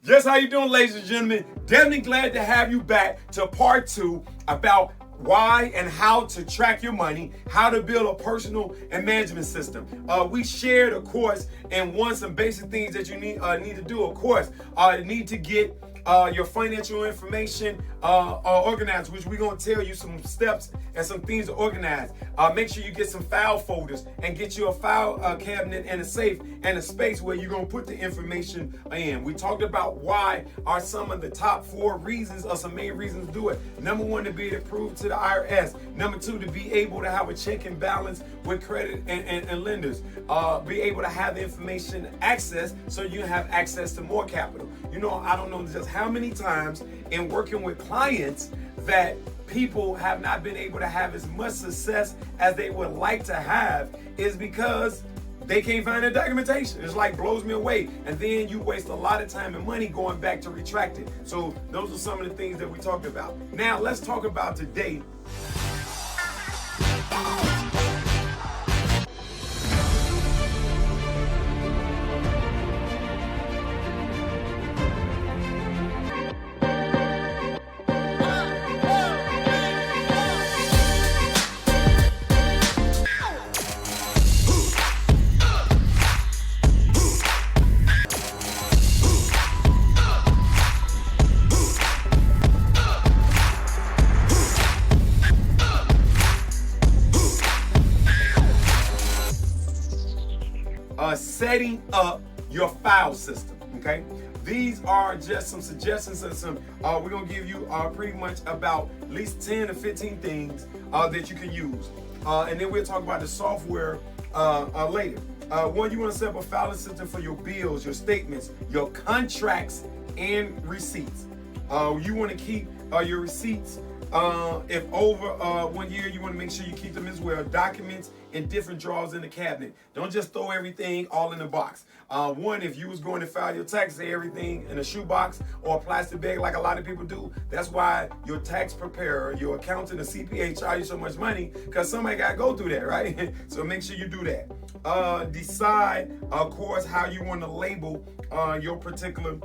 Guess how you doing, ladies and gentlemen? Definitely glad to have you back to part 2 about why and how to track your money, how to build a personal and management system. We shared, of course, and some basic things that you need to do. Of course, need to get your financial information organized, which we're going to tell you some steps and some things to organize. Make sure you get some file folders and get you a file cabinet and a safe and a space where you're going to put the information in. We talked about why are some of the top 4 reasons or some main reasons to do it. Number 1, to be able to prove to the IRS. Number 2, to be able to have a check and balance with credit and lenders. Be able to have the information access so you have access to more capital. You know, I don't know just how many times in working with clients that people have not been able to have as much success as they would like to have is because they can't find the documentation. It's like blows me away. And then you waste a lot of time and money going back to retract it. So those are some of the things that we talked about. Now let's talk about today. Setting up your file system, okay? These are just some suggestions and some, we're gonna give you pretty much about at least 10 to 15 things that you can use. And then we'll talk about the software later. One, you wanna set up a filing system for your bills, your statements, your contracts, and receipts. You wanna keep your receipts if over 1 year, you want to make sure you keep them as well. Documents in different drawers in the cabinet. Don't just throw everything all in the box. One, if you was going to file your taxes, everything in a shoebox or a plastic bag like a lot of people do. That's why your tax preparer, your accountant, a CPA charge you so much money because somebody got to go through that, right? So make sure you do that. Decide, of course, how you want to label your particular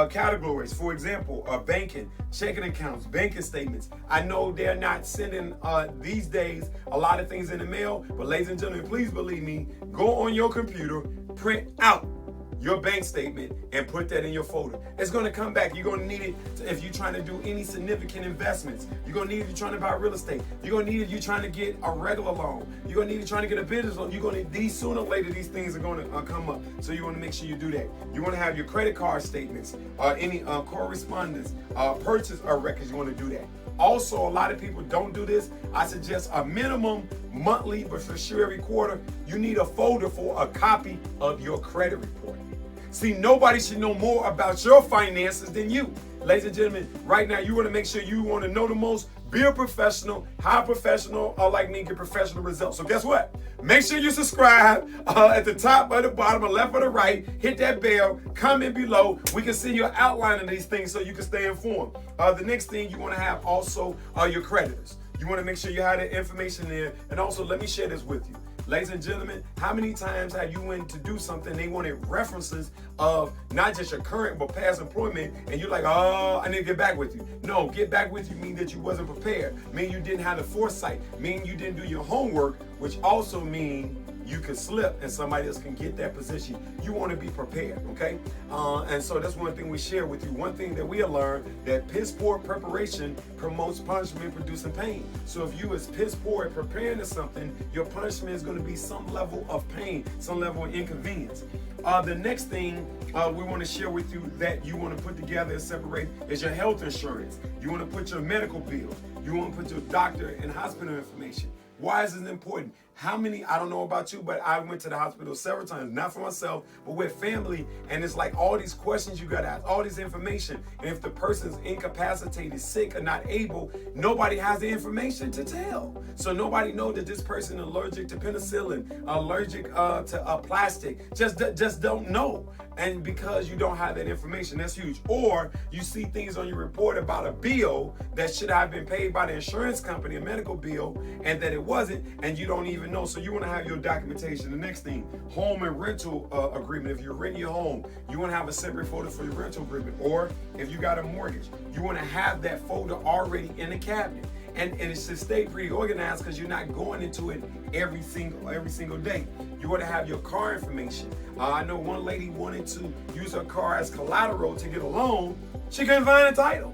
categories. For example, banking, checking accounts, banking statements. I know they're not sending these days a lot of things in the mail, but ladies and gentlemen, please believe me, go on your computer, print out your bank statement and put that in your folder. It's going to come back. You're going to need it if you're trying to do any significant investments. You're going to need it if you're trying to buy real estate. You're going to need it if you're trying to get a regular loan. You're going to need it trying to get a business loan. You're going to need these sooner or later. These things are going to come up. So you want to make sure you do that. You want to have your credit card statements, any correspondence, purchase records. You want to do that. Also, a lot of people don't do this. I suggest a minimum monthly, but for sure every quarter, you need a folder for a copy of your credit report. See, nobody should know more about your finances than you. Ladies and gentlemen, right now, you want to make sure you want to know the most, be a professional, hire a professional, or like me, get professional results. So guess what? Make sure you subscribe at the top or the bottom or left or the right. Hit that bell, comment below. We can send you an outline of these things so you can stay informed. The next thing you want to have also are your creditors. You want to make sure you have that information there. And also, let me share this with you. Ladies and gentlemen, how many times have you went to do something, they wanted references of not just your current but past employment, and you're like, oh, I need to get back with you. No, get back with you mean that you wasn't prepared, mean you didn't have the foresight, mean you didn't do your homework, which also mean you could slip and somebody else can get that position. You want to be prepared, okay? And so that's one thing we share with you. One thing that we have learned, that piss poor preparation promotes punishment producing pain. So if you is piss poor at preparing to something, your punishment is going to be some level of pain, some level of inconvenience. The next thing we want to share with you that you want to put together and separate is your health insurance. You want to put your medical bills. You want to put your doctor and hospital information. Why is it important? How many, I don't know about you, but I went to the hospital several times, not for myself, but with family, and it's like all these questions you gotta ask, all this information, and if the person's incapacitated, sick, or not able, nobody has the information to tell. So nobody knows that this person is allergic to penicillin, allergic to plastic, just don't know. And because you don't have that information, that's huge. Or you see things on your report about a bill that should have been paid by the insurance company, a medical bill, and that it wasn't, and you don't even even know. So you want to have your documentation. The next thing, home and rental agreement. If you're renting your home, you want to have a separate folder for your rental agreement. Or if you got a mortgage, you want to have that folder already in the cabinet. And it should stay pretty organized because you're not going into it every single day. You want to have your car information. I know one lady wanted to use her car as collateral to get a loan. She couldn't find a title.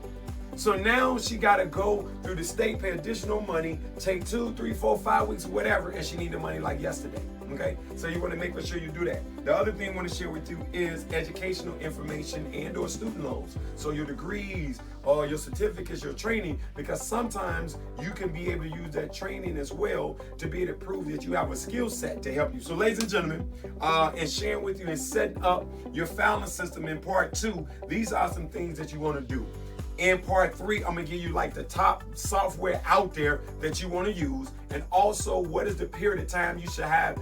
So now she got to go through the state, pay additional money, take 2, 3, 4, 5 weeks, whatever, and she need the money like yesterday. Okay, so you want to make sure you do that. The other thing I want to share with you is educational information and/or student loans. So your degrees or your certificates, your training, because sometimes you can be able to use that training as well to be able to prove that you have a skill set to help you. So, ladies and gentlemen, and sharing with you and setting up your filing system in part 2, these are some things that you want to do. In part 3, I'm going to give you like the top software out there that you want to use, and also what is the period of time you should have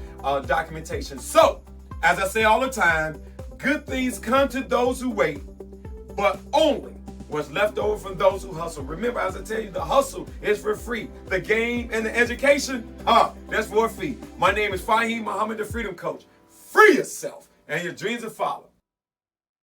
documentation. So, as I say all the time, good things come to those who wait, but only what's left over from those who hustle. Remember, as I tell you, the hustle is for free. The game and the education, that's for a fee. My name is Fahim Muhammad, the Freedom Coach. Free yourself, and your dreams will follow.